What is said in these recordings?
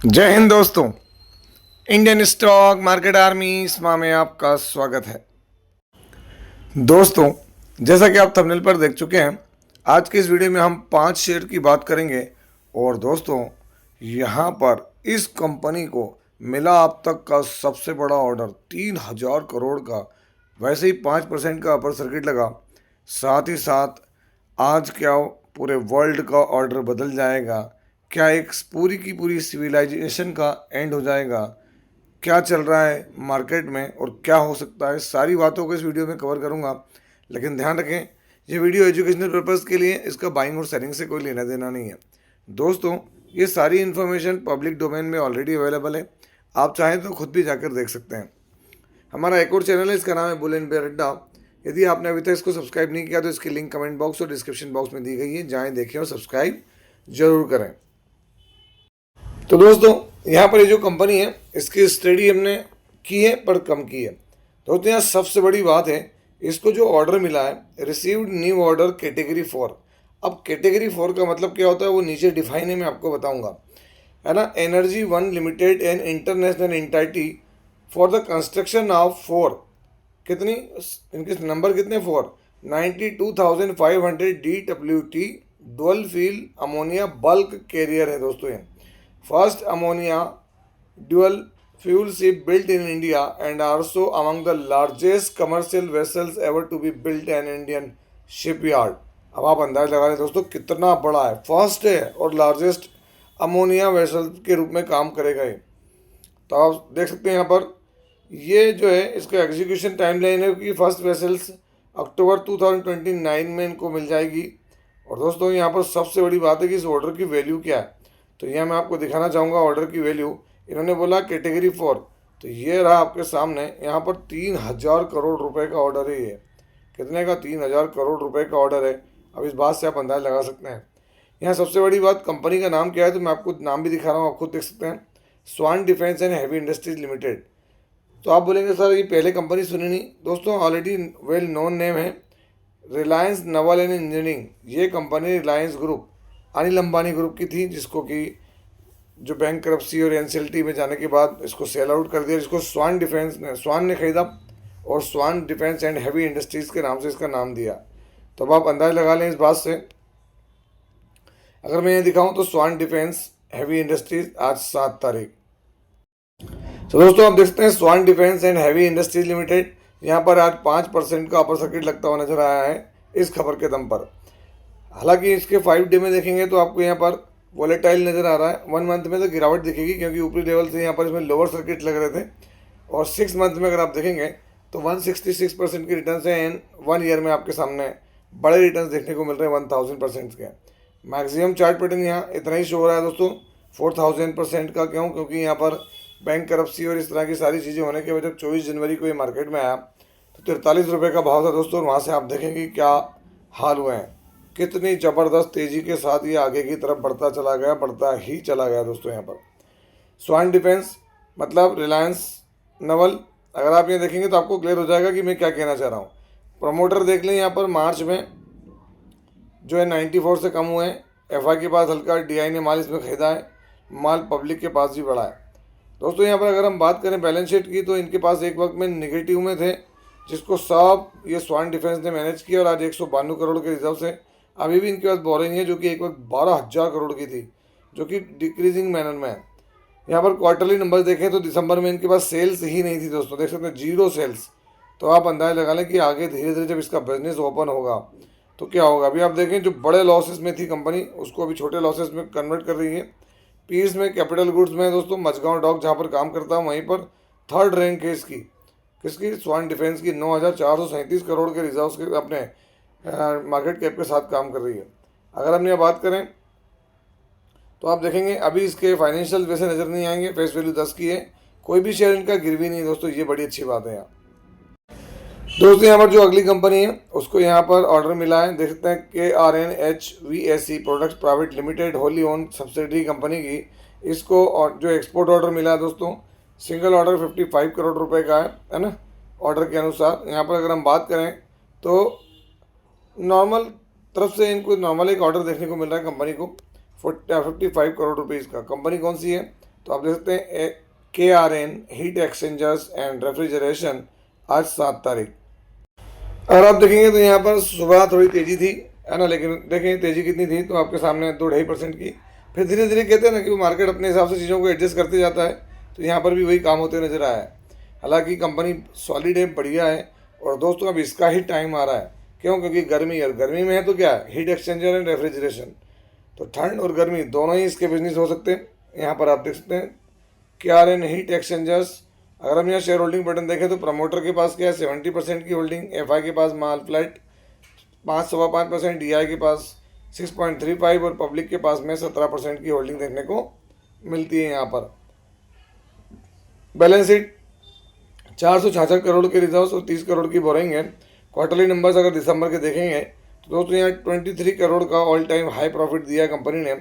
जय हिंद दोस्तों। Indian stock market army स्मा में आपका स्वागत है। दोस्तों, जैसा कि आप थंबनेल पर देख चुके हैं, आज के इस वीडियो में हम 5 शेयर की बात करेंगे। और दोस्तों, यहाँ पर इस कंपनी को मिला अब तक का सबसे बड़ा ऑर्डर 3,000 करोड़ का। वैसे ही 5% का अपर सर्किट लगा। साथ ही साथ आज क्या पूरे वर्ल्ड का ऑर्डर बदल जाएगा? क्या एक पूरी की पूरी सिविलाइजेशन का एंड हो जाएगा? क्या चल रहा है मार्केट में और क्या हो सकता है, सारी बातों को इस वीडियो में कवर करूंगा। लेकिन ध्यान रखें, ये वीडियो एजुकेशनल पर्पज़ के लिए, इसका बाइंग और सेलिंग से कोई लेना देना नहीं है। दोस्तों, ये सारी इन्फॉर्मेशन पब्लिक डोमेन में ऑलरेडी अवेलेबल है। आप चाहें तो खुद भी जाकर देख सकते हैं। हमारा एक और चैनल है, इसका नाम है बुल एंड बेयर अड्डा। यदि आपने अभी तक इसको सब्सक्राइब नहीं किया तो इसकी लिंक कमेंट बॉक्स और डिस्क्रिप्शन बॉक्स में दी गई है, जाएँ देखें और सब्सक्राइब जरूर करें। तो दोस्तों, यहाँ पर ये जो कंपनी है, इसकी स्टडी हमने की है पर कम की है। दोस्तों, यहाँ सबसे बड़ी बात है, इसको जो ऑर्डर मिला है, रिसीव्ड न्यू ऑर्डर कैटेगरी 4। अब कैटेगरी 4 का मतलब क्या होता है वो नीचे डिफाइन है, मैं आपको बताऊंगा, है ना। Energy one limited and international entity for the construction of 4, कितनी, इनके नंबर कितने, 4, 92,500 DWT dual feel ammonia bulk carrier है। दोस्तों, ये first ammonia dual fuel ship built in India and also among the largest commercial vessels ever to be built in Indian shipyard। अब आप अंदाज लगा लें दोस्तों कितना बड़ा है, फर्स्ट है और लार्जेस्ट अमोनिया वेसल के रूप में काम करेगा ये। तो आप देख सकते हैं यहाँ पर ये जो है इसका एग्जीक्यूशन टाइमलाइन है कि फर्स्ट वेसल्स अक्टूबर 2029 में इनको मिल जाएगी। और दोस्तों, यहाँ पर सबसे बड़ी बात है कि इस ऑर्डर की वैल्यू क्या है। तो यह मैं आपको दिखाना चाहूँगा ऑर्डर की वैल्यू। इन्होंने बोला कैटेगरी 4, तो ये रहा आपके सामने। यहाँ पर 3,000 करोड़ रुपए का ऑर्डर है। ये कितने का? 3,000 करोड़ रुपए का ऑर्डर है। अब इस बात से आप अंदाज़ लगा सकते हैं। यहाँ सबसे बड़ी बात, कंपनी का नाम क्या है, तो मैं आपको नाम भी दिखा रहा हूँ, आप खुद देख सकते हैं, Swan Defence and Heavy Industries Limited. तो आप बोलेंगे सर ये पहले कंपनी सुनी नहीं। दोस्तों, ऑलरेडी वेल नोन नेम है। रिलायंस नवल एंड इंजीनियरिंग, ये company Reliance group, Anil Ambani group की थी, जिसको कि जो बैंक करप्सी और एनसीएलटी में जाने के बाद इसको सेल आउट कर दिया, जिसको स्वान ने खरीदा और स्वान डिफेंस एंड हैवी इंडस्ट्रीज़ के नाम से इसका नाम दिया। तो अब आप अंदाज लगा लें इस बात से। अगर मैं ये दिखाऊं तो स्वान डिफेंस हैवी इंडस्ट्रीज आज 7 तारीख। तो दोस्तों, आप देख सकते हैं Swan Defence and Heavy Industries Limited, यहाँ पर आज 5% का अपर सर्किट लगता हुआ नजर आया है इस खबर के दम पर। हालांकि इसके 5 डे में देखेंगे तो आपको यहाँ पर वोलेटाइल नज़र आ रहा है। 1 मंथ में तो गिरावट दिखेगी क्योंकि ऊपरी लेवल से यहाँ पर इसमें लोअर सर्किट लग रहे थे। और 6 मंथ में अगर आप देखेंगे तो 166% की रिटर्न है। एंड 1 ईयर में आपके सामने बड़े रिटर्न देखने को मिल रहे हैं 1000% के। मैक्सिमम चार्ट पैटर्न यहाँ इतना ही शो हो रहा है दोस्तों, 4000% का। क्यों? क्योंकि यहाँ पर बैंक करप्सी और इस तरह की सारी चीज़ें होने के वजह 24 जनवरी को ये मार्केट में आया तो 43 रुपये का भाव था दोस्तों। और वहाँ से आप देखेंगे क्या हाल हुए हैं, कितनी ज़बरदस्त तेज़ी के साथ ये आगे की तरफ बढ़ता चला गया, बढ़ता ही चला गया दोस्तों। यहाँ पर स्वान डिफेंस मतलब रिलायंस नवल, अगर आप ये देखेंगे तो आपको क्लियर हो जाएगा कि मैं क्या कहना चाह रहा हूँ। प्रमोटर देख लें, यहाँ पर मार्च में जो है 94 से कम हुए हैं। एफआई के पास हल्का, डीआई ने माल इसमें खरीदा है, माल पब्लिक के पास भी बढ़ा है। दोस्तों, यहाँ पर अगर हम बात करें बैलेंस शीट की तो इनके पास एक वक्त में नेगेटिव में थे, जिसको सब ये स्वान डिफेंस ने मैनेज किया। और आज 192 करोड़ के रिजर्व से अभी भी इनके पास बोरिंग है, जो कि एक वक्त 12,000 करोड़ की थी, जो कि डिक्रीजिंग मैनर में है। यहाँ पर क्वार्टरली नंबर देखें तो दिसंबर में इनके पास सेल्स ही नहीं थी दोस्तों, देख सकते हैं 0 सेल्स। तो आप अंदाज़ा लगा लें कि आगे धीरे धीरे जब इसका बिजनेस ओपन होगा तो क्या होगा। अभी आप देखें जो बड़े लॉसेस में थी कंपनी, उसको अभी छोटे लॉसेस में कन्वर्ट कर रही है। पीस में, कैपिटल गुड्स में दोस्तों, मझगांव डॉक जहाँ पर काम करता हूँ वहीं पर 3rd रैंक है इसकी, किसकी, स्वान डिफेंस की। 9,437 करोड़ के रिजर्व्स के अपने मार्केट कैप के साथ काम कर रही है। अगर हम यहाँ बात करें तो आप देखेंगे अभी इसके फाइनेंशियल वैसे नज़र नहीं आएंगे, फेस वैल्यू 10 की है, कोई भी शेयर इनका गिरवी नहीं दोस्तों, ये बड़ी अच्छी बात है। यहाँ दोस्तों, यहाँ पर जो अगली कंपनी है उसको यहाँ पर ऑर्डर मिला है, देख सकते हैं KRNHVSE products private limited, Holi own subsidiary company की। इसको और जो एक्सपोर्ट ऑर्डर मिला है दोस्तों, सिंगल ऑर्डर 55 करोड़ रुपए का है ना, ऑर्डर के अनुसार। यहाँ पर अगर हम बात करें तो नॉर्मल तरफ से इनको नॉर्मल एक ऑर्डर देखने को मिल रहा है कंपनी को 55 करोड़ रुपीज़ का। कंपनी कौन सी है? तो आप देख सकते हैं KRN heat exchangers and refrigeration आज 7 तारीख। अगर आप देखेंगे तो यहाँ पर सुबह थोड़ी तेज़ी थी, है ना, लेकिन देखें तेज़ी कितनी थी तो आपके सामने 2-2.5% की। फिर धीरे धीरे कहते हैं ना कि वो मार्केट अपने हिसाब से चीज़ों को एडजस्ट करते जाता है, तो यहाँ पर भी वही काम होते नजर आया है। हालांकि कंपनी सॉलिड है, बढ़िया है, और दोस्तों अब इसका ही टाइम आ रहा है। क्यों? क्योंकि गर्मी है, गर्मी में है तो क्या है, हीट एक्सचेंजर एंड रेफ्रिजरेशन, तो ठंड और गर्मी दोनों ही इसके बिजनेस हो सकते हैं। यहाँ पर आप देख सकते हैं KRN हीट एक्सचेंजर्स। अगर हम यहाँ शेयर होल्डिंग पैटर्न देखें तो प्रमोटर के पास क्या है, 70% की होल्डिंग, FI के पास माल फ्लैट 5.5%, DI के पास 6.35 और पब्लिक के पास में 17% की होल्डिंग देखने को मिलती है। यहाँ पर बैलेंस शीट 466 करोड़ के रिजर्व्स और 30 करोड़ की बोरिंग है। क्वार्टरली नंबर्स अगर दिसंबर के देखेंगे तो दोस्तों यहाँ 23 करोड़ का ऑल टाइम हाई प्रॉफिट दिया कंपनी ने।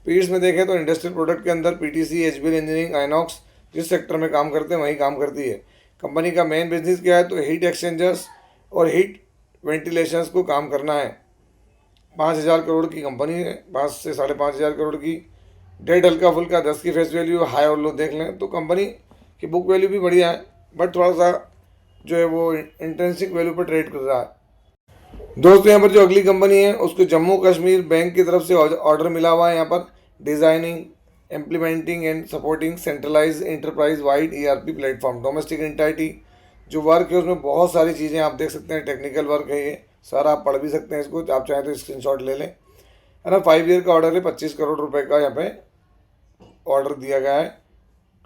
पीड्स में देखें तो इंडस्ट्रियल प्रोडक्ट के अंदर PTC, HBL इंजीनियरिंग, आइनॉक्स जिस सेक्टर में काम करते हैं वहीं काम करती है। कंपनी का मेन बिजनेस क्या है, तो हीट एक्सचेंजर्स और हीट वेंटिलेशंस को काम करना है। 5,000 करोड़ की कंपनी है, 5 से 5,500 करोड़ की। डेट हल्का फुल्का 10 की फेस वैल्यू, हाई और लो देख लें तो कंपनी की बुक वैल्यू भी बढ़िया है, बट थोड़ा सा जो है वो इंट्रिंसिक वैल्यू पर ट्रेड कर रहा है। दोस्तों यहाँ पर जो अगली कंपनी है उसको जम्मू कश्मीर बैंक की तरफ से ऑर्डर मिला हुआ है। यहाँ पर designing, implementing and supporting centralize enterprise wide ERP platform domestic entity. जो वर्क है उसमें बहुत सारी चीज़ें आप देख सकते हैं, टेक्निकल वर्क है ये सारा, आप पढ़ भी सकते हैं इसको, आप चाहें तो स्क्रीनशॉट ले लें, है ना। 5 ईयर का ऑर्डर है, 25 करोड़ रुपए का यहाँ पे ऑर्डर दिया गया है।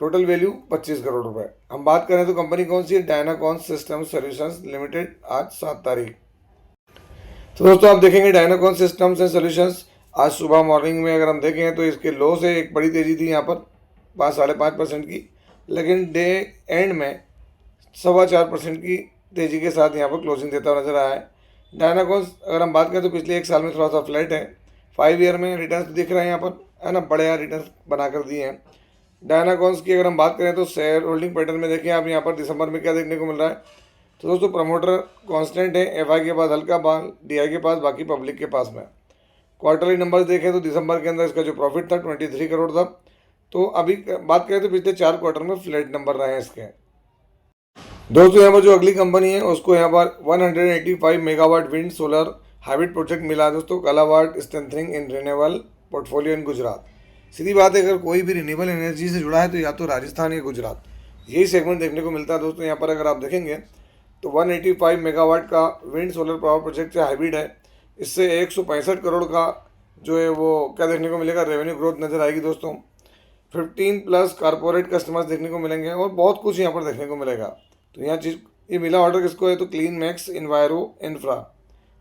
टोटल वैल्यू 25 करोड़ रुपए। हम बात करें तो कंपनी कौन सी है, डायनाकॉन सिस्टम सॉल्यूशंस लिमिटेड, आज 7 तारीख। तो दोस्तों आप देखेंगे डायनाकॉन सिस्टम्स एंड सॉल्यूशंस आज सुबह मॉर्निंग में अगर हम देखें तो इसके लो से एक बड़ी तेज़ी थी यहाँ पर 5-5.5% की, लेकिन डे एंड में 4.25% की तेज़ी के साथ यहाँ पर क्लोजिंग देता हुआ नजर आया है। डायनाकॉन अगर हम बात करें तो पिछले 1 साल में थोड़ा सा फ्लैट है। 5 ईयर में रिटर्न दिख रहे हैं यहाँ पर, है ना, बढ़िया रिटर्न बनाकर दिए हैं। डायनाकॉन्स की अगर हम बात करें तो शेयर होल्डिंग पैटर्न में देखें आप यहाँ पर दिसंबर में क्या देखने को मिल रहा है, तो दोस्तों प्रमोटर कांस्टेंट है, FI के पास हल्का बाल, DI के पास, बाकी पब्लिक के पास में। क्वार्टरली नंबर्स देखें तो दिसंबर के अंदर इसका जो प्रॉफिट था 23 करोड़ था। तो अभी बात करें तो पिछले 4 क्वार्टर में फ्लैट नंबर रहे हैं इसके। दोस्तों यहाँ पर जो अगली कंपनी है उसको यहाँ पर 185 megawatt wind solar hybrid project मिला है दोस्तों, Kalavad strengthening in renewable portfolio in Gujarat. सीधी बात है, अगर कोई भी रिन्यूएबल एनर्जी से जुड़ा है तो या तो राजस्थान या गुजरात, यही सेगमेंट देखने को मिलता है दोस्तों। यहाँ पर अगर आप देखेंगे तो 185 मेगावाट का विंड सोलर पावर प्रोजेक्ट से हाइब्रिड है। इससे 165 करोड़ का जो है वो क्या देखने को मिलेगा, रेवेन्यू ग्रोथ नजर आएगी दोस्तों। 15+ कारपोरेट कस्टमर्स देखने को मिलेंगे और बहुत कुछ यहाँ पर देखने को मिलेगा। तो यहाँ चीज़ ये मिला ऑर्डर किसको है, तो क्लीन मैक्स इन्वायरो इंफ्रा,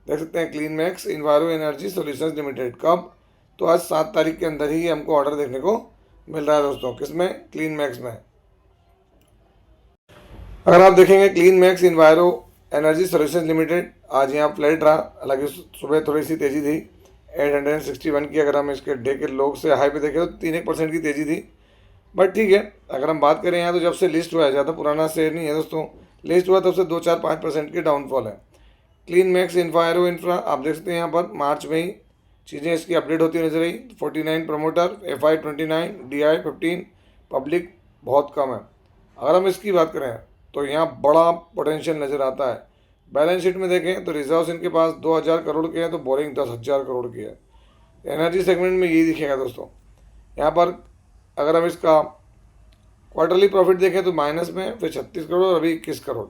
देख सकते हैं clean max इन्वायरो energy solutions limited. कब, तो आज 7 तारीख के अंदर ही हमको ऑर्डर देखने को मिल रहा है दोस्तों। किसमें, क्लीन मैक्स में। अगर आप देखेंगे clean max इन्वायरो energy solutions limited आज यहाँ फ्लैट रहा, हालांकि सुबह थोड़ी सी तेज़ी थी 861 की। अगर हम इसके डे के लोग से हाई पे देखें तो 3% की तेज़ी थी, बट ठीक है। अगर हम बात करें यहाँ तो जब से लिस्ट हुआ है, ज़्यादा पुराना शेयर नहीं है दोस्तों, लिस्ट हुआ तब से 2-4-5% की डाउनफॉल है। क्लीन मैक्स इन्वायरो इंफ्रा आप देख सकते हैं यहाँ पर मार्च में ही चीज़ें इसकी अपडेट होती नजर आई। 49 प्रमोटर, FI 29, DI 15, पब्लिक बहुत कम है। अगर हम इसकी बात करें तो यहाँ बड़ा पोटेंशियल नज़र आता है। बैलेंस शीट में देखें तो रिजर्व्स इनके पास 2,000 करोड़ के हैं, तो बोरिंग 10,000 करोड़ की है। एनर्जी सेगमेंट में यही दिखेगा दोस्तों। यहाँ पर अगर हम इसका क्वार्टरली प्रॉफिट देखें तो माइनस में, फिर 36 करोड़ और अभी 21 करोड़।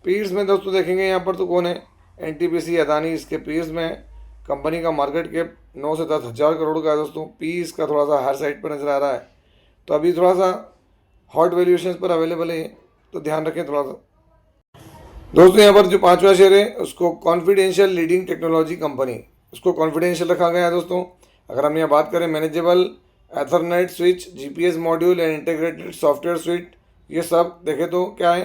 पीर्स में दोस्तों देखेंगे यहाँ पर तो कौन है, NTPC, अदानी, इसके पीर्स में कंपनी का मार्केट कैप 9 से 10,000 करोड़ का है दोस्तों। पी इसका थोड़ा सा हायर साइड पर नज़र आ रहा है, तो अभी थोड़ा सा हॉट वैल्यूएशन पर अवेलेबल है, तो ध्यान रखें थोड़ा सा। दोस्तों यहाँ पर जो 5वां शेयर है उसको कॉन्फिडेंशियल लीडिंग टेक्नोलॉजी कंपनी, उसको कॉन्फिडेंशियल रखा गया है दोस्तों। अगर हम यहाँ बात करें manageable Ethernet switch, GPS module and integrated software switch, ये सब देखें तो क्या है,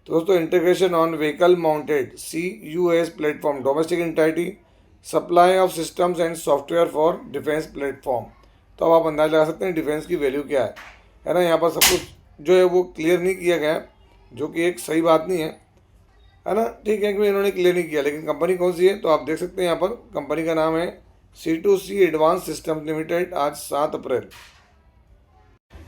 तो दोस्तों integration on vehicle mounted CUAS platform domestic entity, supply of systems and software for defence platform. तो अब आप अंदाज़ लगा सकते हैं डिफेंस की वैल्यू क्या है ना। यहाँ पर सब कुछ जो है वो क्लियर नहीं किया गया, जो कि एक सही बात नहीं है ना। ठीक है कि इन्होंने क्लियर नहीं किया, लेकिन कंपनी कौन सी है तो आप देख सकते हैं यहाँ पर कंपनी का नाम है C2C एडवांस सिस्टम लिमिटेड, आज 7 अप्रैल।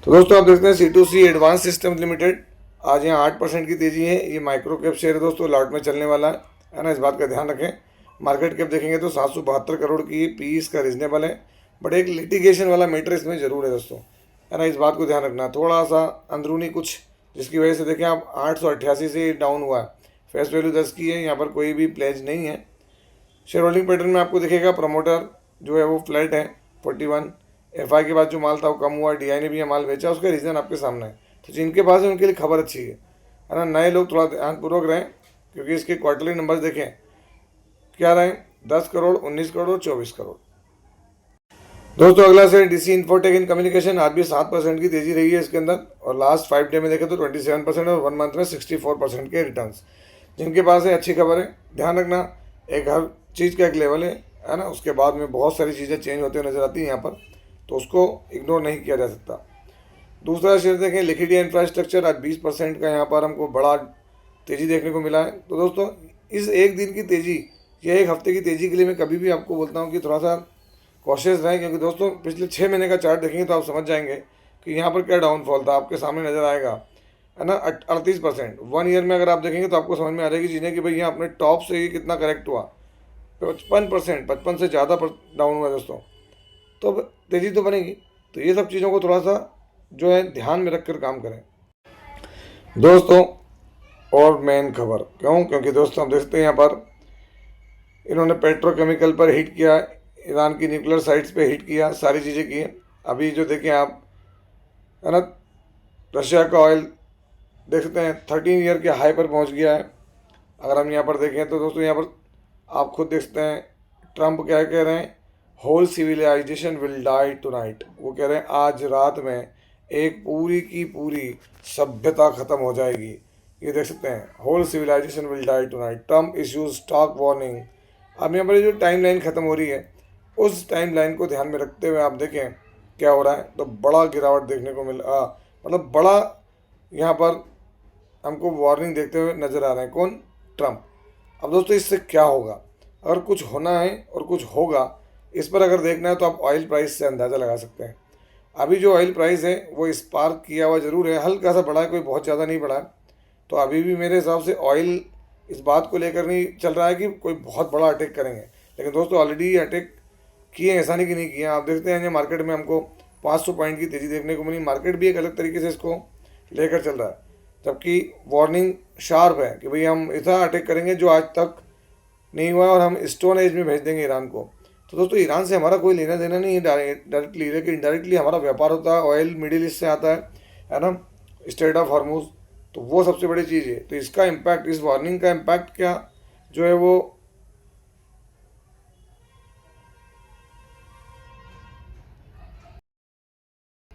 तो दोस्तों आप देखते हैं C2C एडवांस सिस्टम लिमिटेड, आज यहाँ 8% की तेजी है। ये माइक्रो कैप शेयर है दोस्तों, लॉट में चलने वाला है ना, इस बात का ध्यान रखें। मार्केट कैप देखेंगे तो 772 करोड़ की, पी इसका रीजनेबल है, बट एक लिटिगेशन वाला मैटर इसमें जरूर है दोस्तों, है ना, इस बात को ध्यान रखना। थोड़ा सा अंदरूनी कुछ, जिसकी वजह से देखें आप 888 से डाउन हुआ है। फेस वैल्यू 10 की है, यहाँ पर कोई भी प्लेज नहीं है। शेयर होल्डिंग पैटर्न में आपको दिखेगा प्रमोटर जो है वो फ्लैट है 41। एफआई के बाद जो माल था वो कम हुआ, डीआई ने भी ये माल बेचा, उसका रीज़न आपके सामने है। तो जिनके पास है उनके लिए खबर अच्छी है ना। नए लोग थोड़ा ध्यानपूर्वक रहें, क्योंकि इसके क्वार्टरली नंबर्स देखें क्या रहे, 10 करोड़, 19 करोड़, 24 करोड़। दोस्तों अगला share DC infotech in communication, आज भी 7% की तेजी रही है इसके अंदर, और लास्ट 5 डे में देखें तो 27% और 1 मंथ में 64% के रिटर्न्स। जिनके पास है अच्छी खबर है, ध्यान रखना, एक हर चीज़ का एक लेवल है ना, उसके बाद में बहुत सारी चीज़ें चेंज होते हुए नजर आती हैं यहाँ पर, तो उसको इग्नोर नहीं किया जा सकता। दूसरा शेयर देखें लिक्विडिटी इंफ्रास्ट्रक्चर, आज 20% का यहाँ पर हमको बड़ा तेज़ी देखने को मिला है। तो दोस्तों इस एक दिन की तेज़ी या एक हफ्ते की तेज़ी के लिए मैं कभी भी आपको बोलता हूँ कि थोड़ा सा कॉशियस रहें, क्योंकि दोस्तों पिछले 6 महीने का चार्ट देखेंगे तो आप समझ जाएंगे कि यहाँ पर क्या डाउनफॉल था, आपके सामने नज़र आएगा, है ना। 38% 1 ईयर में अगर आप देखेंगे तो आपको समझ में आ जाएगी चीज़ें कि भाई यहाँ अपने टॉप से ये कितना करेक्ट हुआ। 55%, 55 से ज़्यादा डाउन हुआ दोस्तों, तो अब तेज़ी तो बनेगी। तो ये सब चीज़ों को थोड़ा सा जो है ध्यान में रख कर काम करें दोस्तों। और मेन खबर क्यों, क्योंकि दोस्तों हम देखते हैं यहाँ पर इन्होंने पेट्रोकेमिकल पर हिट किया, ईरान की न्यूक्लियर साइट्स पे हिट किया, सारी चीज़ें की हैं। अभी जो देखें आप, है ना, रशिया का ऑयल देख सकते हैं 13 ईयर के हाई पर पहुंच गया है। अगर हम यहाँ पर देखें तो दोस्तों यहाँ पर आप खुद देख सकते हैं ट्रंप क्या कह रहे हैं, whole civilization will die tonight. वो कह रहे हैं आज रात में एक पूरी की पूरी सभ्यता खत्म हो जाएगी। ये देख सकते हैं, whole civilization will die tonight, Trump issues stock warning. अब यहाँ पर जो टाइम लाइन ख़त्म हो रही है, उस टाइम लाइन को ध्यान में रखते हुए आप देखें क्या हो रहा है, तो बड़ा गिरावट देखने को मतलब बड़ा यहाँ पर हमको वार्निंग देते हुए नज़र आ रहे हैं। कौन? ट्रंप। अब दोस्तों इससे क्या होगा, अगर कुछ होना है और कुछ होगा, इस पर अगर देखना है तो आप ऑयल प्राइस से अंदाज़ा लगा सकते हैं। अभी जो ऑयल प्राइस है वो स्पार्क किया हुआ ज़रूर है, हल्का सा बढ़ा है, कोई बहुत ज़्यादा नहीं बढ़ा है। तो अभी भी मेरे हिसाब से ऑयल इस बात को लेकर नहीं चल रहा है कि कोई बहुत बड़ा अटैक करेंगे, लेकिन दोस्तों ऑलरेडी अटैक किए, ऐसा नहीं कि नहीं किए। आप देखते हैं मार्केट में हमको 500 पॉइंट की तेज़ी देखने को मिली, मार्केट भी एक अलग तरीके से इसको लेकर चल रहा है, जबकि वार्निंग शार्प है कि भाई हम ऐसा अटैक करेंगे जो आज तक नहीं हुआ और हम स्टोन एज में भेज देंगे ईरान को। तो दोस्तों ईरान से हमारा कोई लेना देना नहीं है डायरेक्टली, लेकिन इनडायरेक्टली हमारा व्यापार होता है, ऑयल मिडिल ईस्ट से आता है ना, स्ट्रेट ऑफ हॉर्मुज, तो वो सबसे बड़ी चीज़ है। तो इसका इम्पैक्ट, इस वार्निंग का इम्पैक्ट क्या जो है वो